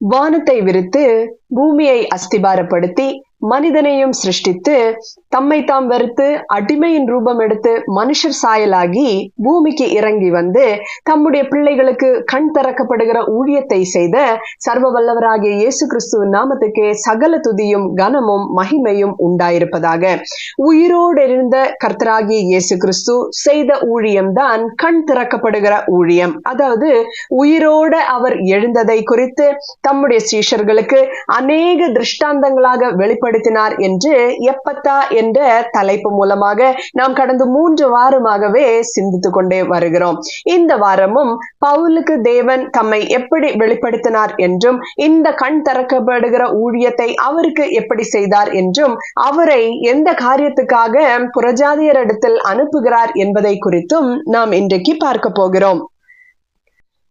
வானத்தை விரித்து பூமியை அஸ்திபாரப்படுத்தி மனிதனையும் சிருஷ்டித்து தம்மை தாம் வெறுத்து அடிமையின் ரூபம் எடுத்து மனுஷர் சாயலாகி பூமிக்கு இறங்கி வந்து தம்முடைய பிள்ளைகளுக்கு கண் திறக்கப்படுகிற ஊழியத்தை செய்த சர்வ வல்லவராகிய இயேசு கிறிஸ்துவின் நாமத்துக்கு சகல துதியும் கனமும் மகிமையும் உண்டாயிருப்பதாக. உயிரோடு இருந்த கர்த்தராகிய இயேசு கிறிஸ்து செய்த ஊழியம்தான் கண் திறக்கப்படுகிற ஊழியம். அதாவது உயிரோட அவர் எழுந்ததை குறித்து தம்முடைய சீஷர்களுக்கு அநேக திருஷ்டாந்தங்களாக வெளிப்படுத்தினார் என்று எப்பத்தா என்ற தலைப்பு மூலமாக நாம் கடந்த 3 வாரமாகவே சிந்தித்துக் கொண்டே வருகிறோம். இந்த வாரமும் பவுலுக்கு தேவன் தம்மை எப்படி வெளிப்படுத்தினார் என்றும் இந்த கண் திறக்கப்படுகிற ஊழியத்தை அவருக்கு எப்படி செய்தார் என்றும் அவரை எந்த காரியத்துக்காக புறஜாதியரிடத்தில் அனுப்புகிறார் என்பதை குறித்தும் நாம் இன்றைக்கு பார்க்க போகிறோம்.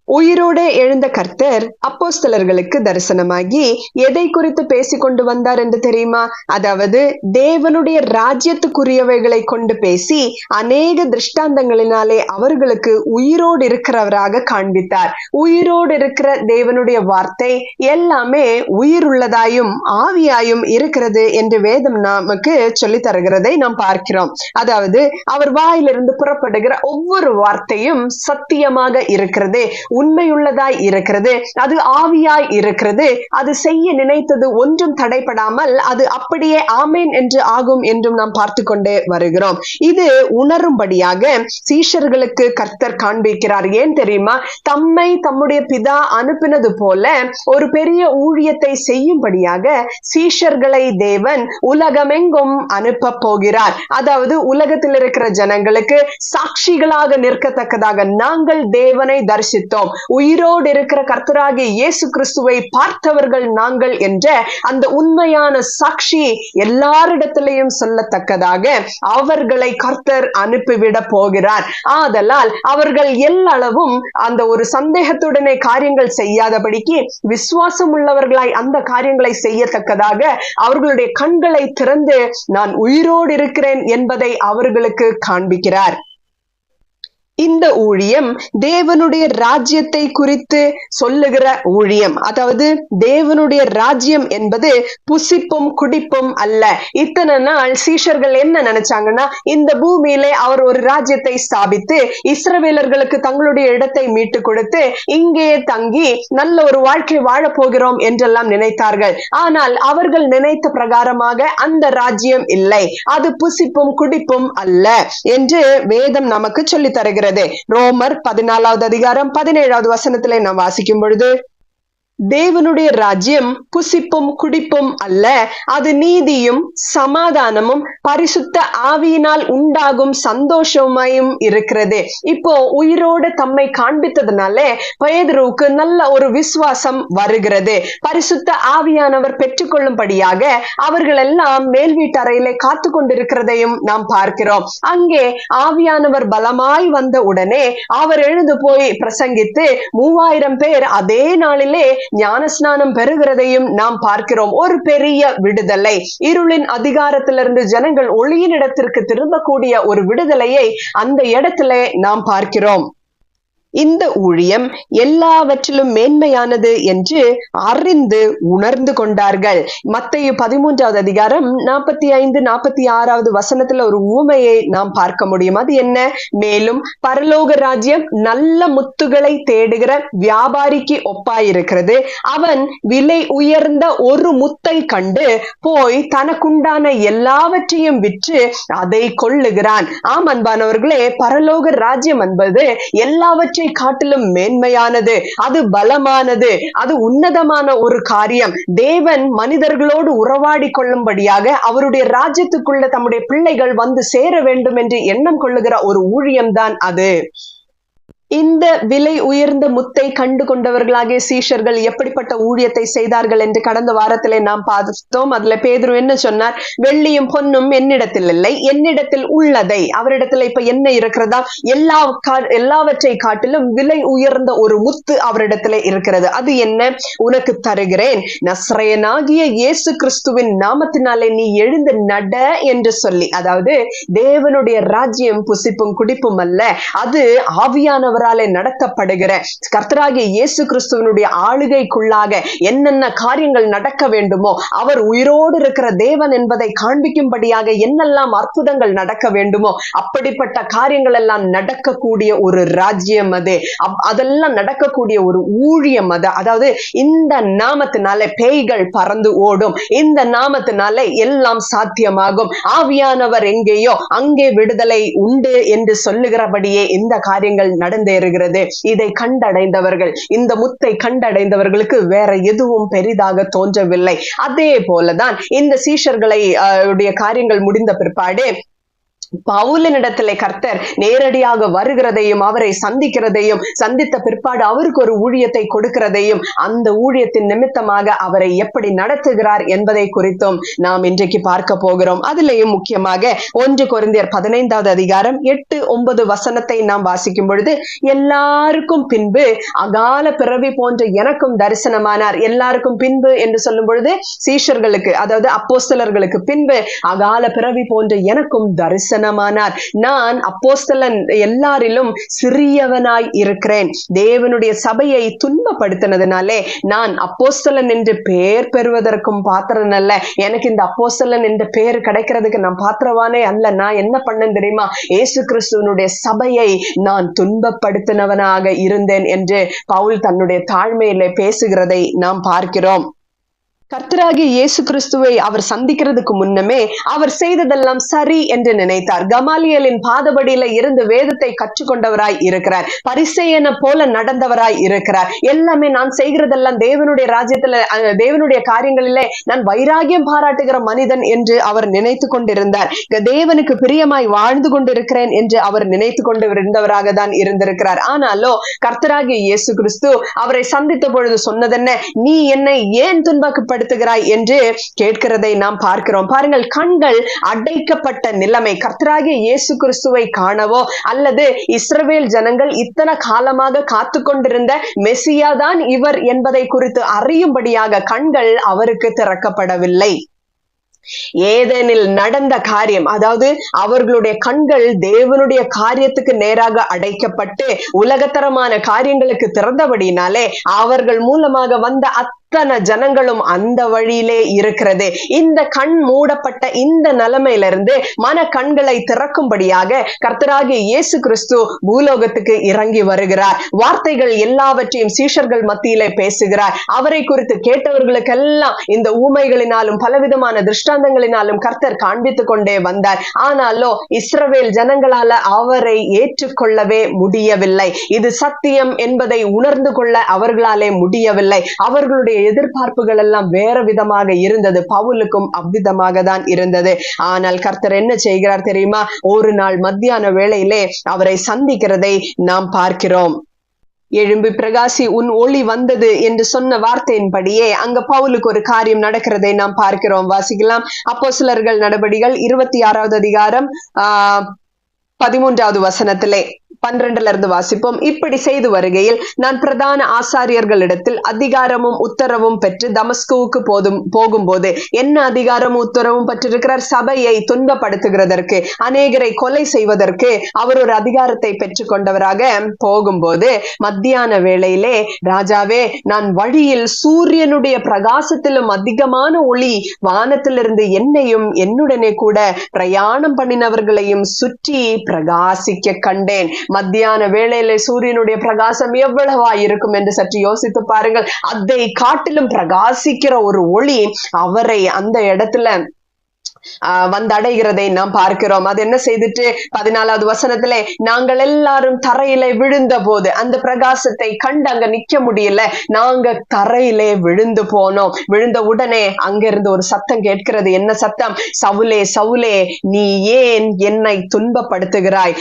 உயிரோடு எழுந்த கர்த்தர் அப்போஸ்தலர்களுக்கு தரிசனமாகி எதை குறித்து பேசி கொண்டு வந்தார் என்று தெரியுமா? அதாவது தேவனுடைய ராஜ்யத்துக்குரியவைகளை கொண்டு பேசி அநேக திருஷ்டாந்தங்களினாலே அவர்களுக்கு உயிரோடு இருக்கிறவராக காண்பித்தார். உயிரோடு இருக்கிற தேவனுடைய வார்த்தை எல்லாமே உயிருள்ளதாயும் ஆவியாயும் இருக்கிறது என்று வேதம் நமக்கு சொல்லி தருகிறதை நாம் பார்க்கிறோம். அதாவது அவர் வாயிலிருந்து புறப்படுகிற ஒவ்வொரு வார்த்தையும் சத்தியமாக இருக்கிறது, உண்மையுள்ளதாய் இருக்கிறது, அது ஆவியாய் இருக்கிறது, அது செய்ய நினைத்தது ஒன்றும் தடைபடாமல் அது அப்படியே ஆமேன் என்று ஆகும் என்றும் நாம் பார்த்து கொண்டே வருகிறோம். இது உணரும்படியாக சீஷர்களுக்கு கர்த்தர் காண்பிக்கிறார். ஏன் தெரியுமா? தம்மை தம்முடைய பிதா அனுப்பினது போல ஒரு பெரிய ஊழியத்தை செய்யும்படியாக சீஷர்களை தேவன் உலகமெங்கும் அனுப்ப போகிறார். அதாவது உலகத்தில் இருக்கிற ஜனங்களுக்கு சாட்சிகளாக நிற்கத்தக்கதாக நாங்கள் தேவனை தரிசித்தோம், உயிரோடு இருக்கிற கர்த்தராகிய இயேசு கிறிஸ்துவை பார்த்தவர்கள் நாங்கள் என்ற அந்த உண்மையான சாட்சி எல்லாரிடத்திலையும் சொல்லத்தக்கதாக அவர்களை கர்த்தர் அனுப்பிவிட போகிறார். ஆதலால் அவர்கள் எல்லளவும் அந்த ஒரு சந்தேகத்துடனே காரியங்கள் செய்யாதபடிக்கு விசுவாசம் உள்ளவர்களாய் அந்த காரியங்களை செய்யத்தக்கதாக அவர்களுடைய கண்களை திறந்து நான் உயிரோடு இருக்கிறேன் என்பதை அவர்களுக்கு காண்பிக்கிறார். இந்த ஊழியம் தேவனுடைய ராஜ்யத்தை குறித்து சொல்லுகிற ஊழியம். அதாவது தேவனுடைய ராஜ்யம் என்பது புசிப்பும் குடிப்பும் அல்ல. இத்தனை நாள் சீஷர்கள் என்ன நினைச்சாங்கன்னா, இந்த பூமியிலே அவர் ஒரு ராஜ்யத்தை ஸ்தாபித்து இஸ்ரவேலர்களுக்கு தங்களுடைய இடத்தை மீட்டு கொடுத்து இங்கே தங்கி நல்ல ஒரு வாழ்க்கை வாழ போகிறோம் என்றெல்லாம் நினைத்தார்கள். ஆனால் அவர்கள் நினைத்த பிரகாரமாக அந்த ராஜ்யம் இல்லை, அது புசிப்பும் குடிப்பும் அல்ல என்று வேதம் நமக்கு சொல்லி தருகிறது. ரோமர் 14வது அதிகாரம் 17வது வசனத்திலே நாம் வாசிக்கும் பொழுது, தேவனுடைய ராஜ்யம் புசிப்பும் குடிப்பும் அல்ல, அது நீதியும் சமாதானமும் பரிசுத்த ஆவியினால் உண்டாகும் சந்தோஷமாயும் இருக்கிறது. இப்போ உயிரோடு தம்மை காண்பித்ததுனாலே பேதுருவுக்கு நல்ல ஒரு விசுவாசம் வருகிறது. பரிசுத்த ஆவியானவர் பெற்றுக்கொள்ளும்படியாக அவர்கள் எல்லாம் மேல் வீட்டறையிலே காத்து கொண்டிருக்கிறதையும் நாம் பார்க்கிறோம். அங்கே ஆவியானவர் பலமாய் வந்த உடனே அவர் எழுந்து போய் பிரசங்கித்து 3000 பேர் அதே நாளிலே ஞானஸ்நானம் பெறுகிறதையும் நாம் பார்க்கிறோம். ஒரு பெரிய விடுதலை, இருளின் அதிகாரத்திலிருந்து ஜனங்கள் ஒளியின் இடத்திற்கு திரும்பக்கூடிய ஒரு விடுதலையை அந்த இடத்திலே நாம் பார்க்கிறோம். இந்த ஊழியம் எல்லாவற்றிலும் மேன்மையானது என்று அறிந்து உணர்ந்து கொண்டார்கள். மத்தேயு 13வது அதிகாரம் 45-46வது வசனத்துல ஒரு உவமையை நாம் பார்க்க முடியும். அது என்ன? மேலும் பரலோக ராஜ்யம் நல்ல முத்துகளை தேடுகிற வியாபாரிக்கு ஒப்பாயிருக்கிறது. அவன் விலை உயர்ந்த ஒரு முத்தை கண்டு போய் தனக்குண்டான எல்லாவற்றையும் விற்று அதை கொள்ளுகிறான். ஆம் அன்பானவர்களே, பரலோக ராஜ்யம் என்பது எல்லாவற்றை காட்டிலும் மேன்மையானது, அது பலமானது, அது உன்னதமான ஒரு காரியம். தேவன் மனிதர்களோடு உறவாடி கொள்ளும்படியாக அவருடைய ராஜ்யத்துக்குள்ள தம்முடைய பிள்ளைகள் வந்து சேர வேண்டும் என்று எண்ணம் கொள்ளுகிற ஒரு ஊழியம்தான் அது. இந்த விலை உயர்ந்த முத்தை கண்டு கொண்டவர்களாகிய சீஷர்கள் எப்படிப்பட்ட ஊழியத்தை செய்தார்கள் என்று கடந்த வாரத்திலே நாம் பார்த்தோம். அதுல பேதுரு என்ன சொன்னார்? வெள்ளியும் பொன்னும் என்னிடத்தில் இல்லை, என்னிடத்தில் உள்ளதை. அவரிடத்துல இப்ப என்ன இருக்கிறதா? எல்லாவற்றை காட்டிலும் விலை உயர்ந்த ஒரு முத்து அவரிடத்துல இருக்கிறது. அது என்ன? உனக்கு தருகிறேன், நசரேயனாகிய இயேசு கிறிஸ்துவின் நாமத்தினாலே நீ எழுந்து நட என்று சொல்லி. அதாவது தேவனுடைய ராஜ்யம் புசிப்பும் குடிப்பும் அல்ல, அது ஆவியானவர் அவராலே நடத்தப்படுகிற கர்த்தராகிய இயேசு கிறிஸ்துவனுடைய ஆளுகைக்குள்ளாக என்னென்ன காரியங்கள் நடக்க வேண்டுமோ, அவர் உயிரோடு இருக்கிற தேவன் என்பதை காண்பிக்கும்படியாக என்னெல்லாம் அற்புதங்கள் நடக்க வேண்டுமோ அப்படிப்பட்ட காரியங்கள் எல்லாம் நடக்கக்கூடிய ஒரு ராஜ்யம் அது. அதெல்லாம் நடக்கக்கூடிய ஒரு ஊழியம் அது. அதாவது இந்த நாமத்தினால பேய்கள் பறந்து ஓடும், இந்த நாமத்தினால எல்லாம் சாத்தியமாகும், ஆவியானவர் எங்கேயோ அங்கே விடுதலை உண்டு என்று சொல்லுகிறபடியே இந்த காரியங்கள் நடந்தேறுகிறது. இதை கண்டடைந்தவர்கள், இந்த முத்தை கண்டடைந்தவர்களுக்கு வேற எதுவும் பெரிதாக தோன்றவில்லை. அதே போலதான் இந்த சீஷர்களை காரியங்கள் முடிந்த பிற்பாடு பவுலினிடத்திலே கர்த்தர் நேரடியாக வருகிறதையும் அவரை சந்திக்கிறதையும், சந்தித்த பிற்பாடு அவருக்கு ஒரு ஊழியத்தை கொடுக்கிறதையும், அந்த ஊழியத்தின் நிமித்தமாக அவரை எப்படி நடத்துகிறார் என்பதை குறித்தும் நாம் இன்றைக்கு பார்க்க போகிறோம். அதிலேயும் முக்கியமாக 1 கொரிந்தியர் 15வது அதிகாரம் 8-9 வசனத்தை நாம் வாசிக்கும் பொழுது, எல்லாருக்கும் பின்பு அகால பிறவி போன்ற எனக்கும் தரிசனமானார். எல்லாருக்கும் பின்பு என்று சொல்லும் பொழுது சீஷர்களுக்கு, அதாவது அப்போஸ்தலர்களுக்கு பின்பு அகால பிறவி போன்ற எனக்கும் தரிசனமானார். நான் அப்போஸ்தலன் எல்லாரிலும் சிறியவனாய் இருக்கிறேன். தேவனுடைய சபையை துன்பப்படுத்தினதுனாலே நான் அப்போஸ்தலன் என்று பெயர் பெறுவதற்கும் பாத்திரன் அல்ல. எனக்கு இந்த அப்போஸ்தலன் என்ற பெயர் கிடைக்கிறதுக்கு நான் பாத்திரவானே அல்ல. நான் என்ன பண்ணேன் தெரியுமா? இயேசு கிறிஸ்துவனுடைய சபையை நான் துன்பப்படுத்தினவனாக இருந்தேன் என்று பவுல் தன்னுடைய தாழ்மையிலே பேசுகிறதை நாம் பார்க்கிறோம். கர்த்தராகிய இயேசு கிறிஸ்துவை அவர் சந்திக்கிறதுக்கு முன்னமே அவர் செய்ததெல்லாம் சரி என்று நினைத்தார். கமாலியலின் பாதபடியில இருந்து வேதத்தை கற்றுக்கொண்டவராய் இருக்கிறார். பரிசேயனை போல நடந்தவராய் இருக்கிறார். எல்லாமே நான் செய்கிறதெல்லாம் தேவனுடைய ராஜ்யத்துல, தேவனுடைய காரியங்களிலே நான் வைராகியம் பாராட்டுகிற மனிதன் என்று அவர் நினைத்து கொண்டிருந்தார். தேவனுக்கு பிரியமாய் வாழ்ந்து கொண்டிருக்கிறேன் என்று அவர் நினைத்து கொண்டு இருந்தவராக தான் இருந்திருக்கிறார். ஆனாலோ கர்த்தராகிய இயேசு கிறிஸ்து அவரை சந்தித்த பொழுது சொன்னதென்ன? நீ என்னை ஏன் துன்பப்படுத்துகிறாய் என்று கேட்கிறதை நாம் பார்க்கிறோம். பாருங்கள், கண்கள் அடைக்கப்பட்ட நிலைமை. கர்த்தராகிய இயேசு கிறிஸ்துவை காணவோ அல்லது இஸ்ரவேல் ஜனங்கள் இத்தனை காலமாக காத்து கொண்டிருந்த மெசியா தான் இவர் என்பதை குறித்து அறியும்படியாக கண்கள் அவருக்கு திறக்கப்படவில்லை. ஏதேனில் நடந்த காரியம், அதாவது அவர்களுடைய கண்கள் தேவனுடைய காரியத்துக்கு நேராக அடைக்கப்பட்டு உலகத்தரமான காரியங்களுக்கு திறந்தபடினாலே அவர்கள் மூலமாக வந்த அத்தனை ஜனங்களும் அந்த வழியிலே இருக்கிறது. இந்த கண் மூடப்பட்ட இந்த நிலைமையிலிருந்து மன கண்களை திறக்கும்படியாக கர்த்தராகிய இயேசு கிறிஸ்து பூலோகத்துக்கு இறங்கி வருகிறார். வார்த்தைகள் எல்லாவற்றையும் சீஷர்கள் மத்தியிலே பேசுகிறார். அவரை குறித்து கேட்டவர்களுக்கெல்லாம் இந்த ஊமைகளினாலும் பலவிதமான திருஷ்டாந்தங்களினாலும் கர்த்தர் காண்பித்துக் கொண்டே வந்தார். ஆனாலோ இஸ்ரவேல் ஜனங்களால அவரை ஏற்றுக்கொள்ளவே முடியவில்லை. இது சத்தியம் என்பதை உணர்ந்து கொள்ள அவர்களாலே முடியவில்லை. அவர்களுடைய எதிர்பார்ப்புகள் எல்லாம் வேற விதமாக இருந்தது. பவுலுக்கும் அவ்விதமாக தான் இருந்தது. ஆனால் கர்த்தர் என்ன செய்கிறார் தெரியுமா? ஒரு நாள் மத்தியான வேளையிலே அவரை சந்திக்கிறதை நாம் பார்க்கிறோம். எழும்பி பிரகாசி, உன் ஒளி வந்தது என்று சொன்ன வார்த்தையின்படியே அங்க பவுலுக்கு ஒரு காரியம் நடக்கிறதை நாம் பார்க்கிறோம். வாசிக்கலாம். அப்போஸ்தலர்கள் நடபடிகள் 26வது அதிகாரம் 13வது வசனத்திலே 12ல இருந்து வாசிப்போம். இப்படி செய்து வருகையில் நான் பிரதான ஆசாரியர்களிடத்தில் அதிகாரமும் உத்தரவும் பெற்று தமஸ்குவுக்கு போகும்போது, என்ன அதிகாரமும் உத்தரவும் பெற்றிருக்கிறார்? சபையை துன்பப்படுத்துகிறதற்கு, அநேகரை கொலை செய்வதற்கு அவர் ஒரு அதிகாரத்தை பெற்றுக் கொண்டவராக போகும்போது, மத்தியான வேளையிலே, ராஜாவே, நான் வழியில் சூரியனுடைய பிரகாசத்திலும் அதிகமான ஒளி வானத்திலிருந்து என்னையும் என்னுடனே கூட பிரயாணம் பண்ணினவர்களையும் சுற்றி பிரகாசிக்க கண்டேன். மத்தியான வேளையில சூரியனுடைய பிரகாசம் எவ்வளவா இருக்கும் என்று சற்று யோசித்து பாருங்கள். அதை காட்டிலும் பிரகாசிக்கிற ஒரு ஒளி அவரை அந்த இடத்துல வந்தடைகிறதை நாம் பார்க்கிறோம். அது என்ன செய்துட்டு 14வது வசனத்திலே, நாங்கள் எல்லாரும் தரையிலே விழுந்த போது அந்த பிரகாசத்தை கண்டு அங்க நிக்க முடியல, நாங்க தரையிலே விழுந்து போனோம். விழுந்த உடனே அங்கிருந்து ஒரு சத்தம் கேட்கிறது. என்ன சத்தம்? சவுலே சவுலே, நீ ஏன் என்னை துன்பப்படுத்துகிறாய்?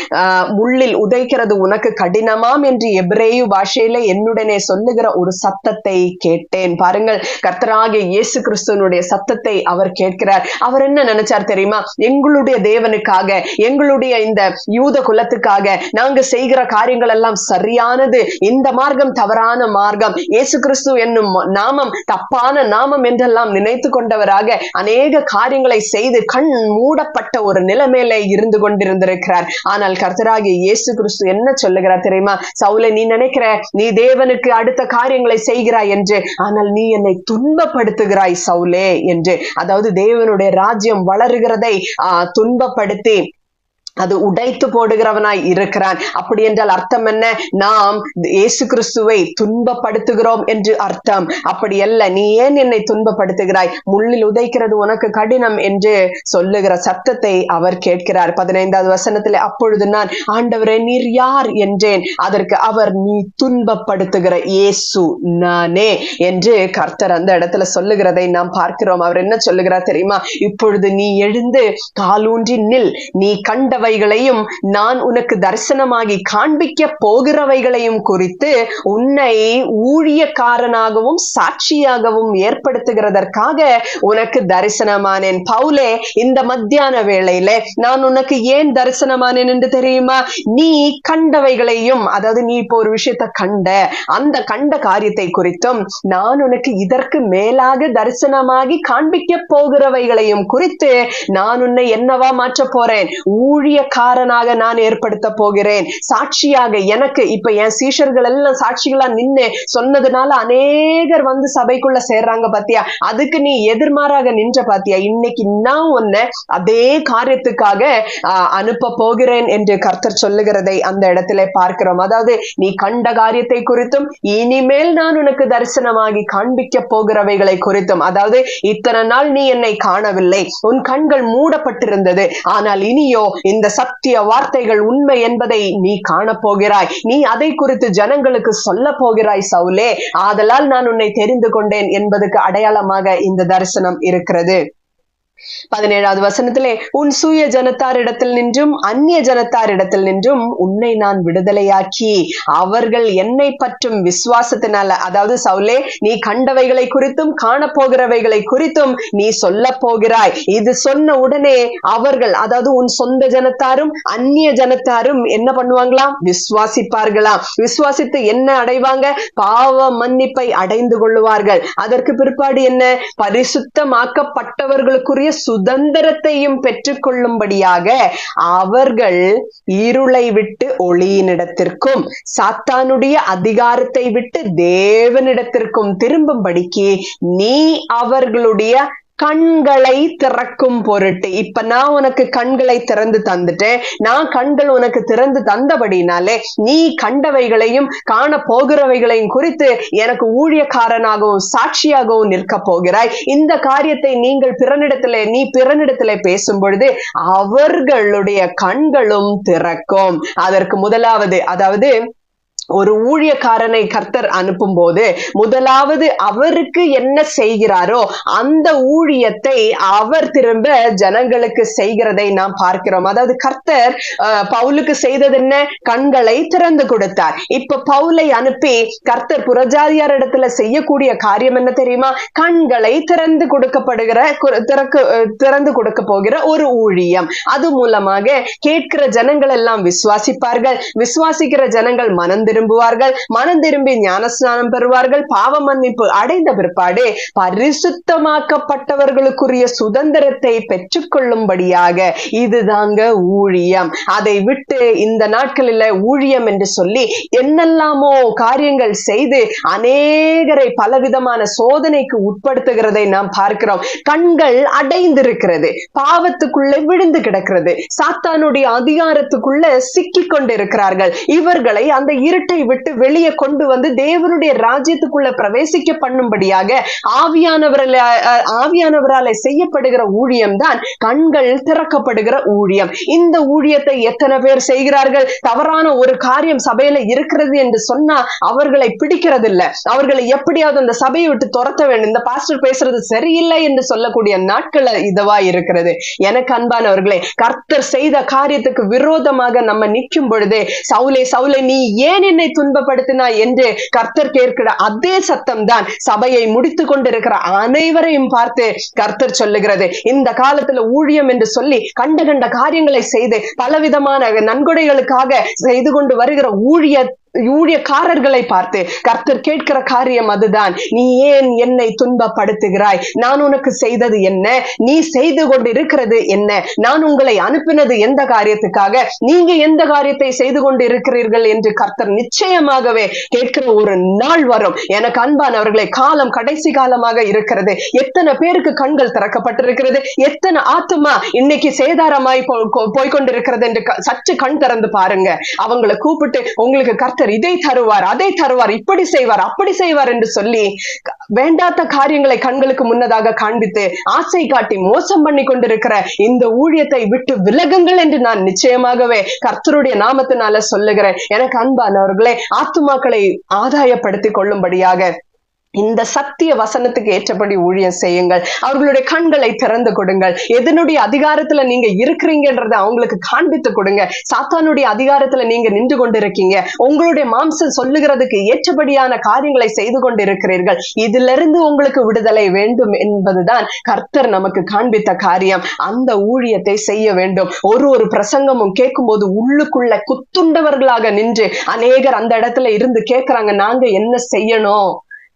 முள்ளில் உதைக்கிறது உனக்கு கடினமாம் என்று எபிரேயு பாஷையிலே என்னுடனே சொல்லுகிற ஒரு சத்தத்தை கேட்டேன். பாருங்கள், கர்த்தராகிய இயேசு கிறிஸ்துவனுடைய சத்தத்தை அவர் கேட்கிறார். அவர் என்ன நினைச்சார் தெரியுமா? எங்களுடைய தேவனுக்காக, எங்களுடைய இந்த யூத குலத்துக்காக நாங்க செய்கிற காரியங்கள் எல்லாம் சரியானது, இந்த மார்க்கம் தவறான மார்க்கம், இயேசு கிறிஸ்து என்னும் நாமம் தப்பான நாமம் என்றெல்லாம் நினைத்து கொண்டவராக அநேக காரியங்களை செய்து கண் மூடப்பட்ட ஒரு நிலைமையில இருந்து கொண்டிருந்திருக்கிறார். ஆனால் கர்த்தராகிய இயேசு கிறிஸ்து என்ன சொல்லுகிறார் தெரியுமா? சவுலே, நீ நினைக்கிற நீ தேவனுக்கு அடுத்த காரியங்களை செய்கிறாய் என்று, ஆனால் நீ என்னை துன்பப்படுத்துகிறாய் சவுலே என்று. அதாவது தேவனுடைய ராஜ்யம் வளருகிறதை துன்பப்படுத்தி அது உடைத்து போடுகிறவனாய் இருக்கிறான். அப்படி என்றால் அர்த்தம் என்ன? நாம் இயேசு கிறிஸ்துவை துன்பப்படுத்துகிறோம் என்று அர்த்தம். அப்படி அல்ல. நீ ஏன் என்னை துன்பப்படுத்துகிறாய்? முள்ளில் உதைக்கிறது உனக்கு கடினம் என்று சொல்லுகிற சத்தத்தை அவர் கேட்கிறார். 15வது வசனத்தில், அப்பொழுது நான், ஆண்டவரே நீர் யார் என்றேன். அதற்கு அவர், நீ துன்பப்படுத்துகிற இயேசு நானே என்று கர்த்தர் அந்த இடத்துல சொல்லுகிறதை நாம் பார்க்கிறோம். அவர் என்ன சொல்லுகிறார் தெரியுமா? இப்பொழுது நீ எழுந்து காலூன்றி நில், நீ கண்டவ நான் உனக்கு தரிசனமாகி காண்பிக்க போகிறவைகளையும் குறித்து உன்னை ஊழியக்காரனாகவும் சாட்சியாகவும் ஏற்படுத்துகிறதற்காக உனக்கு தரிசனமானேன். பவுலே, இந்த மத்தியான வேளையில நான் உனக்கு ஏன் தரிசனமானேன் என்று தெரியுமா? நீ கண்டவைகளையும், அதாவது நீ இப்போ ஒரு விஷயத்தை கண்ட, அந்த கண்ட காரியத்தை குறித்தும் நான் உனக்கு இதற்கு மேலாக தரிசனமாகி காண்பிக்க போகிறவைகளையும் குறித்து நான் உன்னை என்னவா மாற்ற போறேன்? ஊழியக்காரனாக நான் ஏற்படுத்த போகிறேன். சாட்சியாக, எனக்கு இப்ப என் சீஷர்கள் எல்லாம் சாட்சிகளா நின்னு சொன்னதுனால அநேகர் வந்து சபைக்குள்ள சேர்றாங்க பாத்தியா? அதுக்கு நீ எதிர்மாறாக நின்ற பாத்தியா? இன்னைக்கு நான் உன்னை அதே காரியத்துக்காக அனுப்ப போகிறேன் என்று கர்த்தர் சொல்லுகிறதை அந்த இடத்துல பார்க்கிறோம். அதாவது நீ கண்ட காரியத்தை குறித்தும் இனிமேல் நான் உனக்கு தரிசனமாகி காண்பிக்க போகிறவைகளை குறித்தும், அதாவது இத்தனை நாள் நீ என்னை காணவில்லை, உன் கண்கள் மூடப்பட்டிருந்தது, ஆனால் இனியோ இந்த சத்திய வார்த்தைகள் உண்மை என்பதை நீ காணப்போகிறாய். நீ அதை குறித்து ஜனங்களுக்கு சொல்ல போகிறாய் சவுலே. ஆதலால் நான் உன்னை தெரிந்து கொண்டேன் என்பதற்கு அடையாளமாக இந்த தரிசனம் இருக்கிறது. 17வது வசனத்திலே, உன் சூய ஜனத்தாரிடத்தில் நின்றும் அந்நிய ஜனத்தாரிடத்தில் நின்றும் உன்னை நான் விடுதலையாக்கி அவர்கள் என்னை பற்றும் விசுவாசத்தினால, அதாவது சவுலே, நீ கண்டவைகளை குறித்தும் காணப்போகிறவைகளை குறித்தும் நீ சொல்ல போகிறாய். இது சொன்ன உடனே அவர்கள், அதாவது உன் சொந்த ஜனத்தாரும் அந்நிய ஜனத்தாரும் என்ன பண்ணுவாங்களாம்? விசுவாசிப்பார்களாம். விசுவாசித்து என்ன அடைவாங்க? பாவ மன்னிப்பை அடைந்து கொள்ளுவார்கள். அதற்கு பிற்பாடு என்ன? பரிசுத்தமாக்கப்பட்டவர்களுக்குரிய சுதந்திரத்தையும் பெற்றுக் கொள்ளும்படியாக அவர்கள் இருளை விட்டு ஒளியினிடத்திற்கும் சாத்தானுடைய அதிகாரத்தை விட்டு தேவனிடத்திற்கும் திரும்பும்படிக்கு நீ அவர்களுடைய கண்களை திறக்கும் பொருட்டு. இப்ப நான் உனக்கு கண்களை திறந்து தந்துட்டேன். நான் கண்கள் உனக்கு திறந்து தந்தபடினாலே நீ கண்டவைகளையும் காண போகிறவைகளையும் குறித்து எனக்கு ஊழியக்காரனாகவும் சாட்சியாகவும் நிற்க போகிறாய். இந்த காரியத்தை நீ பிறனிடத்திலே பேசும் பொழுது அவர்களுடைய கண்களும் திறக்கும். அதற்கு முதலாவது, அதாவது ஒரு ஊழியக்காரனை கர்த்தர் அனுப்பும் போது முதலாவது அவருக்கு என்ன செய்கிறாரோ அந்த ஊழியத்தை அவர் திரும்ப ஜனங்களுக்கு செய்கிறதை நாம் பார்க்கிறோம். அதாவது கர்த்தர் பவுலுக்கு செய்தது என்ன? கண்களை திறந்து கொடுத்தார். இப்ப பவுலை அனுப்பி கர்த்தர் புறஜாதியார் இடத்துல செய்யக்கூடிய காரியம் என்ன தெரியுமா? கண்களை திறந்து கொடுக்க போகிற ஒரு ஊழியம். அது மூலமாக கேட்கிற ஜனங்கள் எல்லாம் விசுவாசிப்பார்கள். விசுவாசிக்கிற ஜனங்கள் மனம் திரும்பி ஞானஸ்நானம் பெறுவார்கள். பாவ மன்னிப்பு அடைந்த பிற்பாடு பரிசுத்தமாக்கப்பட்டவர்களுக்குரிய சுதந்திரத்தை பெற்றுக் கொள்ளும்படியாக இதுதாங்க ஊழியம். அதை விட்டு இந்த நாட்களில் ஊழியம் என்று சொல்லி என்னெல்லாமோ காரியங்கள் செய்து அநேகரை பலவிதமான சோதனைக்கு உட்படுத்துகிறதை நாம் பார்க்கிறோம். கண்கள் அடைந்திருக்கிறது, பாவத்துக்குள்ளே விழுந்து கிடக்கிறது, சாத்தானுடைய அதிகாரத்துக்குள்ள சிக்கி கொண்டிருக்கிறார்கள். இவர்களை அந்த இருட்டை விட்டு வெளியே கொண்டு வந்து தேவனுடைய ராஜ்யத்துக்குள்ள பிரவேசிக்க பண்ணும்படியாக ஆவியானவராலே செய்யப்படுகிற ஊழியம் தான் கண்கள் திறக்கப்படுகிற ஊழியம். இந்த ஊழியத்தை எத்தனை பேர் செய்கிறார்கள்? தவறான ஒரு காரியம் சபையில இருக்கிறது என்று சொன்னா அவர்களை பிடிக்கிறது இல்ல. அவர்களை எப்படியாவது அந்த சபையை விட்டு துரத்த வேண்டும். இந்த பாஸ்டர் பேசுறது சரியில்லை என்று சொல்லக்கூடிய நாட்கள் இதுவா இருக்கிறது. எனக்கு அன்பானவர்களே, கர்த்தர் செய்த காரியத்துக்கு விரோதமாக நம்ம நிற்கும் பொழுது, சவுலே சவுலே நீ ஏன் என்னை துன்பப்படுத்தினாய் என்று கர்த்தர் கேட்கிற அதே சத்தம் தான் சபையை முடித்து கொண்டிருக்கிற அனைவரையும் பார்த்து கர்த்தர் சொல்லுகிறது. இந்த காலத்துல ஊழியம் என்று சொல்லி கண்ட கண்ட காரியங்களை செய்து பலவிதமான நன்கொடைகளுக்காக செய்து கொண்டு வருகிற ஊழியக்காரர்களை பார்த்து கர்த்தர் கேட்கிற காரியம் அதுதான். நீ ஏன் என்னை துன்பப்படுத்துகிறாய்? நான் உனக்கு செய்தது என்ன? நீ செய்து கொண்டு இருக்கிறது என்ன? நான் உங்களை அனுப்பினது எந்த காரியத்துக்காக? நீங்க எந்த காரியத்தை செய்து கொண்டு இருக்கிறீர்கள் என்று கர்த்தர் நிச்சயமாகவே கேட்கிற ஒரு நாள் வரும். எனக்கு அன்பானவர்களே, காலம் கடைசி காலமாக இருக்கிறது. எத்தனை பேருக்கு கண்கள் திறக்கப்பட்டிருக்கிறது, எத்தனை ஆத்துமா இன்னைக்கு சேதாரமாய் போய்கொண்டிருக்கிறது என்று சற்று கண் திறந்து பாருங்க. அவங்களை கூப்பிட்டு உங்களுக்கு கர்த்தர் இதை தருவார், அதை தருவார், இப்படி செய்வார், அப்படி செய்வார் என்று சொல்லி வேண்டாத காரியங்களை கண்களுக்கு முன்னதாக காண்பித்து ஆசை காட்டி மோசம் பண்ணி கொண்டிருக்கிற இந்த ஊழியத்தை விட்டு விலகுங்கள் என்று நான் நிச்சயமாகவே கர்த்தருடைய நாமத்தினால சொல்லுகிறேன். எனக்கு அன்பானவர்களே, ஆத்துமாக்களை ஆதாயப்படுத்திக் கொள்ளும்படியாக இந்த சத்திய வசனத்துக்கு ஏற்றபடி ஊழியம் செய்யுங்கள். அவர்களுடைய கண்களை திறந்து கொடுங்கள். எதனுடைய அதிகாரத்துல நீங்க இருக்கிறீங்கன்றதை அவங்களுக்கு காண்பித்து கொடுங்க. சாத்தானுடைய அதிகாரத்துல நீங்க நின்று கொண்டிருக்கீங்க. உங்களுடைய மாம்சம் சொல்லுகிறதுக்கு ஏற்றபடியான காரியங்களை செய்து கொண்டிருக்கிறீர்கள். இதிலிருந்து உங்களுக்கு விடுதலை வேண்டும் என்பதுதான் கர்த்தர் நமக்கு காண்பித்த காரியம். அந்த ஊழியத்தை செய்ய வேண்டும். ஒரு பிரசங்கமும் கேட்கும் போது உள்ளுக்குள்ள குத்துண்டவர்களாக நின்று அநேகர் அந்த இடத்துல இருந்து கேட்கிறாங்க, நாங்க என்ன செய்யணும்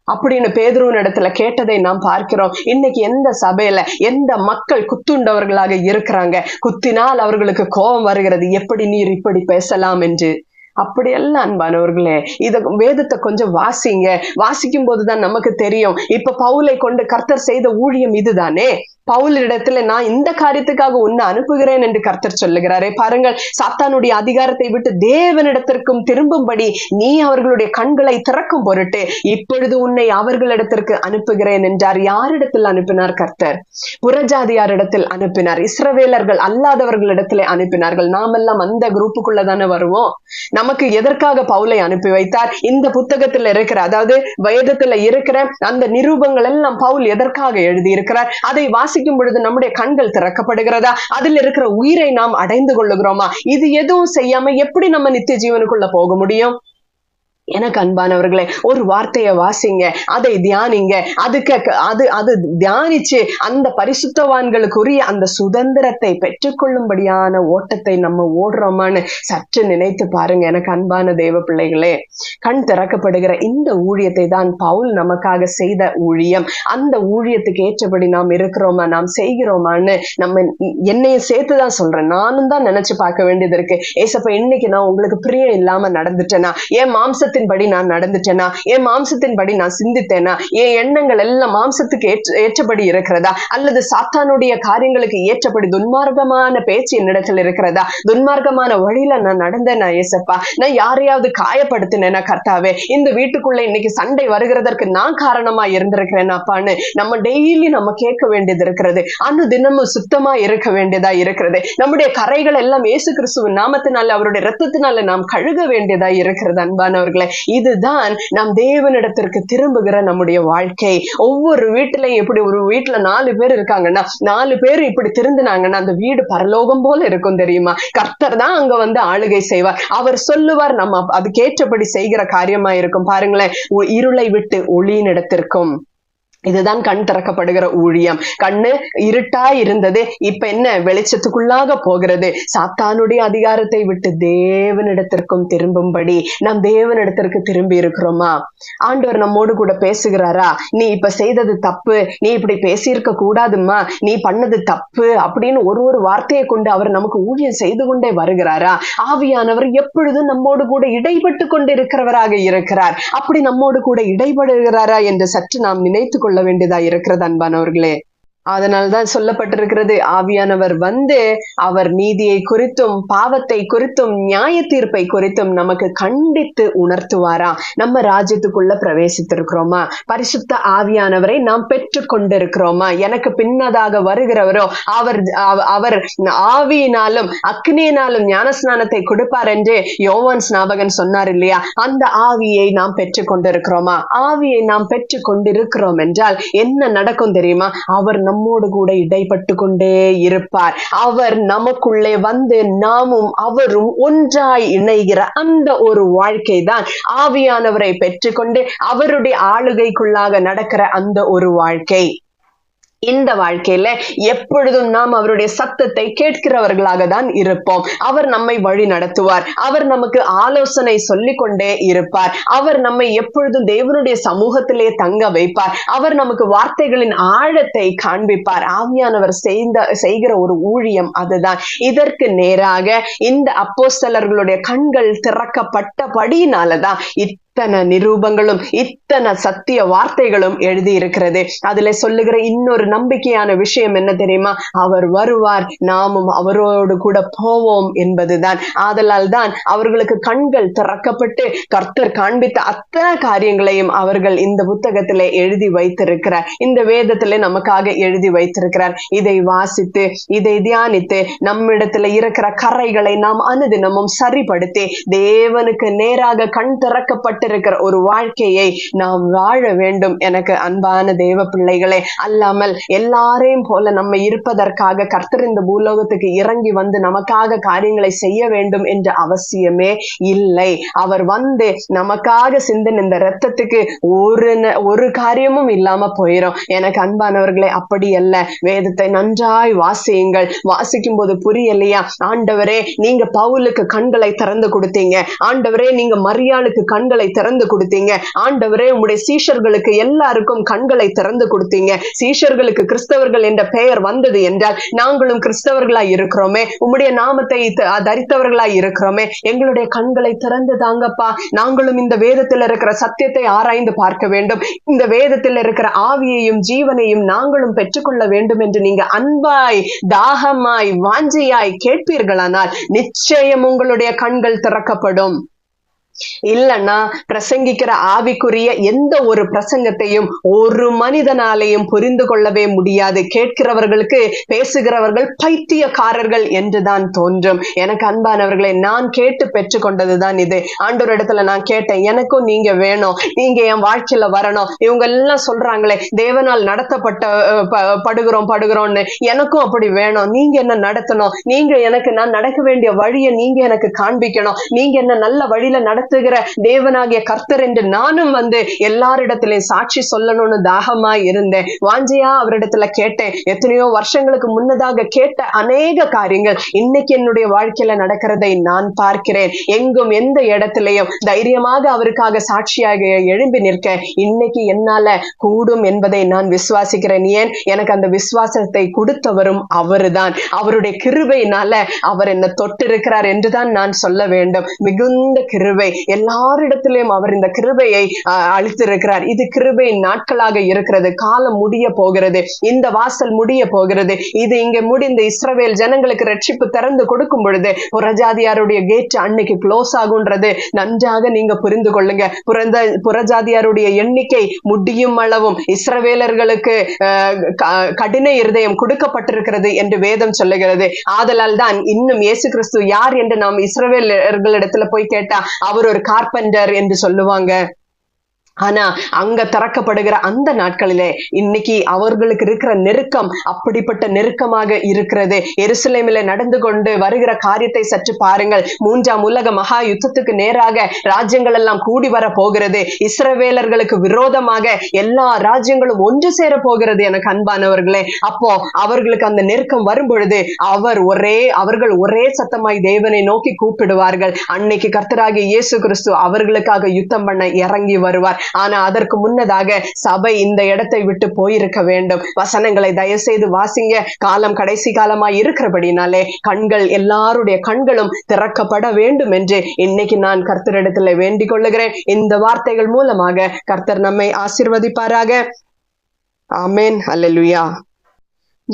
அப்படின்னு பேதுருவின் இடத்துல கேட்டதை நாம் பார்க்கிறோம். இன்னைக்கு எந்த சபையில எந்த மக்கள் குத்துண்டவர்களாக இருக்கிறாங்க? குத்தினால் அவர்களுக்கு கோபம் வருகிறது, எப்படி நீர் இப்படி பேசலாம் என்று. அப்படியெல்லாம் அன்பானவர்களே, இத வேதத்தை கொஞ்சம் வாசிங்க. வாசிக்கும் போதுதான் நமக்கு தெரியும். இப்ப பவுலை கொண்டு கர்த்தர் செய்த ஊழியம் இதுதானே. பவுலிடத்துல நான் இந்த காரியத்துக்காக உன்னை அனுப்புகிறேன் என்று கர்த்தர் சொல்லுகிறாரே. பாருங்கள், சாத்தானுடைய அதிகாரத்தை விட்டு தேவனிடத்திற்கும் திரும்பும்படி நீ அவர்களுடைய கண்களை திறக்கும் பொருட்டு இப்பொழுது உன்னை அவர்களிடத்திற்கு அனுப்புகிறேன் என்றார். யாரிடத்தில் அனுப்பினார்? கர்த்தர் புறஜாதியாரிடத்தில் அனுப்பினார். இஸ்ரவேலர்கள் அல்லாதவர்களிடத்திலே அனுப்பினார்கள். நாமெல்லாம் அந்த குரூப்புக்குள்ளதானே வருவோம். நமக்கு எதற்காக பவுலை அனுப்பி வைத்தார்? இந்த புத்தகத்துல இருக்கிற, அதாவது வேதத்துல இருக்கிற அந்த நிரூபங்கள் எல்லாம் பவுல் எதற்காக எழுதி இருக்கிறார்? அதை வாசிக்கும் பொழுது நம்முடைய கண்கள் திறக்கப்படுகிறதா? அதில் இருக்கிற உயிரை நாம் அடைந்து கொள்ளுகிறோமா? இது எதுவும் செய்யாம எப்படி நம்ம நித்திய ஜீவனுக்குள்ள போக முடியும்? எனக்கு அன்பானவர்களே, ஒரு வார்த்தையை வாசிங்க, அதை தியானிங்க. அது தியானிச்சு அந்த பரிசுத்தவான்களுக்குரிய அந்த சுதந்திரத்தை பெற்றுக்கொள்ளும்படியான ஓட்டத்தை நம்ம ஓடுறோமான்னு சற்று நினைத்து பாருங்க. எனக்கு அன்பான தேவ பிள்ளைகளே, கண் திறக்கப்படுகிற இந்த ஊழியத்தை தான் பவுல் நமக்காக செய்த ஊழியம். அந்த ஊழியத்துக்கு ஏற்றபடி நாம் இருக்கிறோமா, நாம் செய்கிறோமான்னு நம்ம என்னையும் சேர்த்துதான் சொல்றேன். நானும் தான் நினைச்சு பார்க்க வேண்டியது இருக்கு. ஏசப்பா, இன்னைக்கு நான் உங்களுக்கு பிரியம் இல்லாம நடந்துட்டேனா? என் மாம்சத்தின் படி நான் நடந்துட்டேனா? என் மாம்சத்தின் படி நான் சிந்தித்தேனா? என் எண்ணங்கள் எல்லாம் மாம்சத்துக்கு ஏற்றபடி இருக்கிறதா? அல்லது சாத்தானுடைய காரியங்களுக்கு ஏற்றபடி துன்மார்க்கமான பேச்சு என்னிடத்தில் இருக்கிறதா? துன்மார்க்கமான வழியில நான் நடந்தேனா? ஏசப்பா, நான் யாரையாவது காயப்படுத்தினேனா? கர்த்தாவே, இந்த வீட்டுக்குள்ள இன்னைக்கு சண்டை வருகிறதற்கு நான் காரணமா இருந்திருக்கிறேன் அப்பான்னு நம்ம டெய்லி நம்ம கேட்க வேண்டியது இருக்கிறது. தினமும் சுத்தமா இருக்க வேண்டியதா இருக்கிறது. நம்முடைய கரைகள் எல்லாம் இயேசு கிறிஸ்துவின் நாமத்தினால, அவருடைய இரத்தத்தினால நாம் கழுக வேண்டியதா இருக்கிறது. அன்பானவர்களே, இதுதான் நாம் தேவனிடத்திற்கு திரும்புகிற நம்முடைய வாழ்க்கை. ஒவ்வொரு வீட்டிலையும் இப்படி ஒரு வீட்டுல 4 பேர் இருக்காங்கன்னா, 4 பேர் இப்படி திருந்தினாங்கன்னா அந்த வீடு பரலோகம் போல இருக்கும் தெரியுமா? கர்த்தர் தான் அங்க வந்து ஆளுகை செய்வார். அவர் சொல்லுவார், நம்ம அதுக்கேற்றபடி செய்கிற காரியமா இருக்கும். பாருங்களேன், இருளை விட்டு ஒளியினிடத்திற்கும். இதுதான் கண் திறக்கப்படுகிற ஊழியம். கண்ணு இருட்டா இருந்தது, இப்ப என்ன வெளிச்சத்துக்குள்ளாக போகிறது. சாத்தானுடைய அதிகாரத்தை விட்டு தேவனிடத்திற்கும் திரும்பும்படி நாம் தேவனிடத்திற்கு திரும்பி இருக்கிறோமா? ஆண்டவர் நம்மோடு கூட பேசுகிறாரா? நீ இப்ப செய்தது தப்பு, நீ இப்படி பேசியிருக்க கூடாதுமா, நீ பண்ணது தப்பு அப்படின்னு ஒரு வார்த்தையை கொண்டு அவர் நமக்கு ஊழியம் செய்து கொண்டே வருகிறாரா? ஆவியானவர் எப்பொழுதும் நம்மோடு கூட இடைப்பட்டு கொண்டு இருக்கிறவராக இருக்கிறார். அப்படி நம்மோடு கூட இடைபடுகிறாரா என்று சற்று நாம் நினைத்து கொள்ள வேண்டியதா இருக்கிறது அன்பானவர்களே. அதனால்தான் சொல்லப்பட்டிருக்கிறது, ஆவியானவர் வந்து அவர் நீதியை குறித்தும் பாவத்தை குறித்தும் நியாய தீர்ப்பை குறித்தும் நமக்கு கண்டித்து உணர்த்துவாரா. நம்ம ராஜ்யத்துக்குள்ள பிரவேசித்திருக்கிறோமா? பரிசுத்த ஆவியானவரை நாம் பெற்று கொண்டிருக்கிறோமா? எனக்கு பின்னதாக வருகிறவரோ அவர் ஆவியினாலும் அக்னியினாலும் ஞானஸ்நானத்தை கொடுப்பார் என்று யோவான் ஸ்நாபகன் சொன்னார் இல்லையா? அந்த ஆவியை நாம் பெற்று கொண்டிருக்கிறோமா? ஆவியை நாம் பெற்று கொண்டிருக்கிறோம் என்றால் என்ன நடக்கும் தெரியுமா? அவர் நம்மோடு கூட இடைப்பட்டு கொண்டே இருப்பார். அவர் நமக்குள்ளே வந்து நாமும் அவரும் ஒன்றாய் இணைகிற அந்த ஒரு வாழ்க்கை தான் ஆவியானவரை பெற்றுக்கொண்டு அவருடைய ஆளுகைக்குள்ளாக நடக்கிற அந்த ஒரு வாழ்க்கை. இந்த வாழ்க்கையில எப்பொழுதும் நாம் அவருடைய சத்தத்தை கேட்கிறவர்களாக தான் இருப்போம். அவர் நம்மை வழி நடத்துவார். அவர் நமக்கு ஆலோசனை சொல்லிக் கொண்டே இருப்பார். அவர் நம்மை எப்பொழுதும் தேவனுடைய சமூகத்திலே தங்க வைப்பார். அவர் நமக்கு வார்த்தைகளின் ஆழத்தை காண்பிப்பார். ஆவியானவர் செய்கிற ஒரு ஊழியம் அதுதான். இதற்கு நேராக இந்த அப்போஸ்தலர்களுடைய கண்கள் திறக்கப்பட்டபடியினாலதான் இத்தனை நிரூபங்களும் இத்தனை சத்திய வார்த்தைகளும் எழுதி இருக்கிறது. அதுல சொல்லுகிற இன்னொரு நம்பிக்கையான விஷயம் என்ன தெரியுமா? அவர் வருவார், நாமும் அவரோடு கூட போவோம் என்பதுதான். ஆதலால் தான் அவர்களுக்கு கண்கள் திறக்கப்பட்டு கர்த்தர் காண்பித்த அத்தனை காரியங்களையும் அவர்கள் இந்த புத்தகத்திலே எழுதி வைத்திருக்கிறார். இந்த வேதத்திலே நமக்காக எழுதி வைத்திருக்கிறார். இதை வாசித்து இதை தியானித்து நம்மிடத்துல இருக்கிற கரைகளை நாம் அனுதினமும் சரிப்படுத்தி தேவனுக்கு நேராக கண் திறக்கப்பட்டிருக்கிற ஒரு வாழ்க்கையை நாம் வாழ வேண்டும். எனக்கு அன்பான தேவ பிள்ளைகளே, அல்லாமல் எல்லாரையும் போல நம்ம இருப்பதற்காக கர்த்தர் இந்த பூலோகத்துக்கு இறங்கி வந்து நமக்காக காரியங்களை செய்ய வேண்டும் என்ற அவசியமே இல்லை. அவர் வந்து நமக்காக சிந்தின இந்த ரத்தத்துக்கு ஒரு காரியமும் இல்லாம போயிடும். எனக்கு அன்பானவர்களே, அப்படி அல்ல. வேதத்தை நன்றாய் வாசியுங்கள். வாசிக்கும் போது புரியலையா? ஆண்டவரே, நீங்க பவுலுக்கு கண்களை திறந்து கொடுத்தீங்க. ஆண்டவரே, நீங்க மரியாளுக்கு கண்களை திறந்து கொடுத்தீங்க. ஆண்டவரே, உம்முடைய சீஷர்களுக்கு எல்லாருக்கும் கண்களை திறந்து கொடுத்தீங்க. சீஷர்களுக்கு கிறிஸ்தவர்கள் என்ற பெயர் வந்தது என்றால் நாங்களும் கிறிஸ்தவர்களாய் இருக்கிறோமே, உம்முடைய நாமத்தை தரித்தவர்களாய் இருக்கிறோமே, எங்களுடைய கண்களை திறந்து தாங்கப்பா. நாங்களும் இந்த வேதத்தில் இருக்கிற சத்தியத்தை ஆராய்ந்து பார்க்க வேண்டும். இந்த வேதத்தில் இருக்கிற ஆவியையும் ஜீவனையும் நாங்களும் பெற்றுக்கொள்ள வேண்டும் என்று நீங்க அன்பாய் தாகமாய் வாஞ்சையாய் கேட்பீர்களானால் நிச்சயம் உங்களுடைய கண்கள் திறக்கப்படும். இல்லைன்னா பிரசங்கிக்கிற ஆவிக்குரிய எந்த ஒரு பிரசங்கத்தையும் ஒரு மனிதனாலையும் புரிந்து கொள்ளவே முடியாது. கேட்கிறவர்களுக்கு பேசுகிறவர்கள் பைத்தியக்காரர்கள் என்றுதான் தோன்றும். எனக்கு அன்பானவர்களை, நான் கேட்டு பெற்றுக்கொண்டதுதான் இது. ஆண்டவரிடத்துல நான் கேட்டேன், எனக்கும் நீங்க வேணும், நீங்க என் வாழ்க்கையில வரணும். இவங்க எல்லாம் சொல்றாங்களே தேவனால் நடத்தப்பட்ட படுகிறோம்னு, எனக்கும் அப்படி வேணும். நீங்க என்ன நடத்தணும், நீங்க எனக்கு நான் நடக்க வேண்டிய வழியை நீங்க எனக்கு காண்பிக்கணும். நீங்க என்ன நல்ல வழியில நடத்துகிற தேவனாகிய கர்த்தர் என்று நானும் வந்து எல்லாரிடத்திலையும் சாட்சி சொல்லணும்னு தாகமாய் இருந்தேன். வாஞ்சையா அவரிடத்துல கேட்டேன். எத்தனையோ வருஷங்களுக்கு முன்னதாக கேட்ட அநேக காரியங்கள் இன்னைக்கு என்னுடைய வாழ்க்கையில நடக்கிறதை நான் பார்க்கிறேன். எங்கும் எந்த இடத்திலையும் தைரியமாக அவருக்காக சாட்சியாக எழும்பி நிற்க இன்னைக்கு என்னால கூடும் என்பதை நான் விசுவாசிக்கிறேன். ஏன்? எனக்கு அந்த விசுவாசத்தை கொடுத்தவரும் அவருதான். அவருடைய கிருபையினால அவர் என்ன தொட்டிருக்கிறார் என்றுதான் நான் சொல்ல வேண்டும். மிகுந்த கிருபை, எல்லாரிடத்திலும் அவர் இந்த கிருபையை அளித்திருக்கிறார். இது கிருபையின் நாட்களாக இருக்கிறது. காலம் முடிய போகிறது. இந்த வாசல் முடிய போகிறது. இது இங்க முடிந்து இஸ்ரவேல் ஜனங்களுக்கு ரட்சிப்பு திறந்து கொடுக்கும் பொழுது புறஜாதியாருடைய கேட் அன்னைக்கு க்ளோஸ் ஆகுன்றது நன்றாக நீங்க புரிந்து கொள்ளுங்க. புறஜாதியாருடைய எண்ணிக்கை முடியும் அளவும் இஸ்ரவேலர்களுக்கு கடின இருதயம் கொடுக்கப்பட்டிருக்கிறது என்று வேதம் சொல்லுகிறது. ஆதலால் தான் இன்னும் இயேசு கிறிஸ்து யார் என்று நாம் இஸ்ரவேலர்களிடத்துல போய் கேட்டா அவர் ஒரு கார்பெண்டர் என்று சொல்லுவாங்க. ஆனா அங்க திறக்கப்படுகிற அந்த நாட்களிலே இன்னைக்கு அவர்களுக்கு இருக்கிற நெருக்கம் அப்படிப்பட்ட நெருக்கமாக இருக்கிறது. எருசலேமிலே நடந்து கொண்டு வருகிற காரியத்தை சற்று பாருங்கள். 3ஆம் உலக மகா யுத்தத்துக்கு நேராக ராஜ்யங்கள் எல்லாம் கூடி வர போகிறது. இஸ்ரவேலர்களுக்கு விரோதமாக எல்லா ராஜ்யங்களும் ஒன்று சேர போகிறது. எனக்கு அன்பானவர்களே, அப்போ அவர்களுக்கு அந்த நெருக்கம் வரும் பொழுது அவர்கள் ஒரே சத்தமாய் தேவனை நோக்கி கூப்பிடுவார்கள். அன்னைக்கு கர்த்தராகிய இயேசு கிறிஸ்து அவர்களுக்காக யுத்தம் பண்ண இறங்கி வருவார். ஆனா அதற்கு முன்னதாக சபை இந்த இடத்தை விட்டு போயிருக்க வேண்டும். வசனங்களை தயவு செய்து வாசிங்க. காலம் கடைசி காலமாய் இருக்கிறபடினாலே கண்கள், எல்லாருடைய கண்களும் திறக்கப்பட வேண்டும் என்று இன்னைக்கு நான் கர்த்தரிடத்துல வேண்டிக் கொள்ளுகிறேன். இந்த வார்த்தைகள் மூலமாக கர்த்தர் நம்மை ஆசீர்வதிப்பாராக. ஆமென். அல்லேலூயா.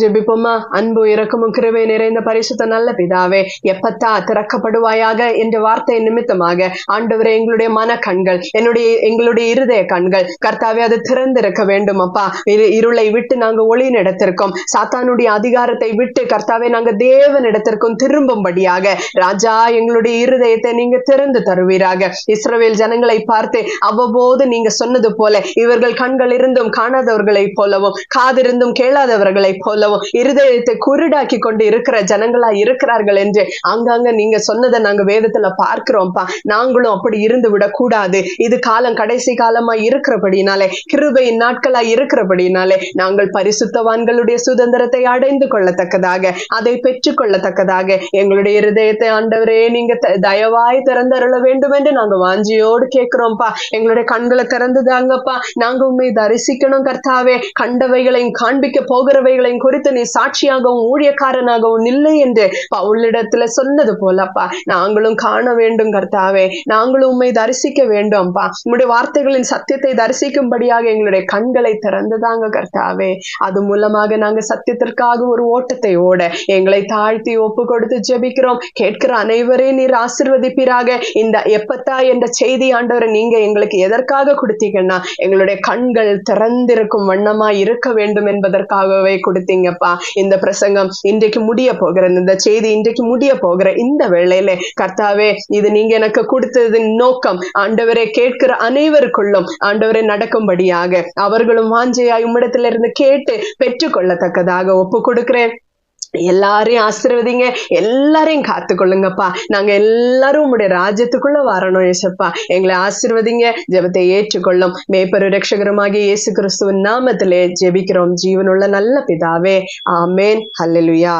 ஜெபிப்போமா. அன்பு இரக்கமும் கிருபை நிறைந்த பரிசுத்த நல்ல பிதாவே, எப்பத்தா திறக்கப்படுவாயாக என்ற வார்த்தை நிமித்தமாக ஆண்டவரே, எங்களுடைய மன கண்கள், எங்களுடைய இருதய கண்கள் கர்த்தாவே அது திறந்திருக்க வேண்டும் அப்பா. இருளை விட்டு நாங்க ஒளி நடத்திருக்கோம், சாத்தானுடைய அதிகாரத்தை விட்டு கர்த்தாவே நாங்க தேவனிடத்திற்கும் திரும்பும்படியாக ராஜா எங்களுடைய இருதயத்தை நீங்க திறந்து தருவீராக. இஸ்ரவேல் ஜனங்களை பார்த்து அவ்வப்போது நீங்க சொன்னது போல, இவர்கள் கண்கள் இருந்தும் காணாதவர்களை போலவும் காதிருந்தும் கேளாதவர்களை போலவும் இருதயத்தை குருடாக்கி கொண்டு இருக்கிற ஜனங்களா இருக்கிறார்கள் என்று அங்கங்க நீங்க சொன்னதை நாங்க வேதத்துல பார்க்கிறோம்ப்பா. நாங்களும் அப்படி இருந்து விடக் கூடாது. இது காலம் கடைசி காலமா இருக்கிறபடினாலே, கிருபையின் நாட்களா இருக்கிறபடினாலே நாங்கள் பரிசுத்தவான்களுடைய சுதந்திரத்தை அடைந்து கொள்ளத்தக்கதாக, அதை பெற்றுக் கொள்ளத்தக்கதாக எங்களுடைய இருதயத்தை ஆண்டவரே நீங்க தயவாய் திறந்தருள வேண்டும் என்று நாங்க வாஞ்சியோடு கேட்கிறோம்ப்பா. எங்களுடைய கண்களை திறந்துதாங்கப்பா. நாங்க உண்மை தரிசிக்கணும் கர்த்தாவே. கண்டவைகளையும் காண்பிக்க போகிறவைகளையும் குறித்து நீ சாட்சியாகவும் ஊழியக்காரனாகவும் இல்லை என்று பவுலிடத்துல சொன்னது போலப்பா, நாங்களும் காண வேண்டும் கர்த்தாவே. நாங்களும் உண்மை தரிசிக்க வேண்டும்ப்பா. உங்களுடைய வார்த்தைகளின் சத்தியத்தை தரிசிக்கும்படியாக எங்களுடைய கண்களை திறந்துதாங்க கர்த்தாவே. அது மூலமாக நாங்க சத்தியத்திற்காக ஒரு ஓட்டத்தை ஓட எங்களை தாழ்த்தி ஒப்பு கொடுத்து ஜெபிக்கிறோம். கேட்கிற அனைவரையும் நீர் ஆசீர்வதிப்பீராக. இந்த எப்பத்தா என்ற செய்தி ஆண்டவரை நீங்க எங்களுக்கு எதற்காக கொடுத்தீங்கன்னா, எங்களுடைய கண்கள் திறந்திருக்கும் வண்ணமா இருக்க வேண்டும் என்பதற்காகவே கொடுத்தீங்கப்பா. இந்த பிரசங்கம் இன்றைக்கு முடிய போகிற, இந்த செய்தி இன்றைக்கு முடிய போகிற இந்த வேளையில கர்த்தாவே, இது நீங்க எனக்கு கொடுத்ததின் நோக்கம் ஆண்டவரை கேட்கிற அனைவருக்குள்ளும் ஆண்டவரை நடக்கும்படியாக அவர்களும் வாஞ்சையாய் உம்மிடத்திலிருந்து கேட்டு பெற்றுக்கொள்ளத்தக்கதாக ஒப்பு கொடுக்கிறேன். எல்லாரையும் ஆசீர்வதிங்க, எல்லாரையும் காத்துக்கொள்ளுங்கப்பா. நாங்க எல்லாரும் உங்களுடைய ராஜ்யத்துக்குள்ள வரணும் ஏசப்பா. எங்களை ஆசீர்வதிங்க. ஜெபத்தை ஏற்றுக்கொள்ளும் மேய்ப்பரு இரட்சகருமாகிய இயேசு கிறிஸ்துவின் நாமத்திலே ஜெபிக்கிறோம் ஜீவனுள்ள நல்ல பிதாவே. ஆமேன். ஹல்லேலூயா.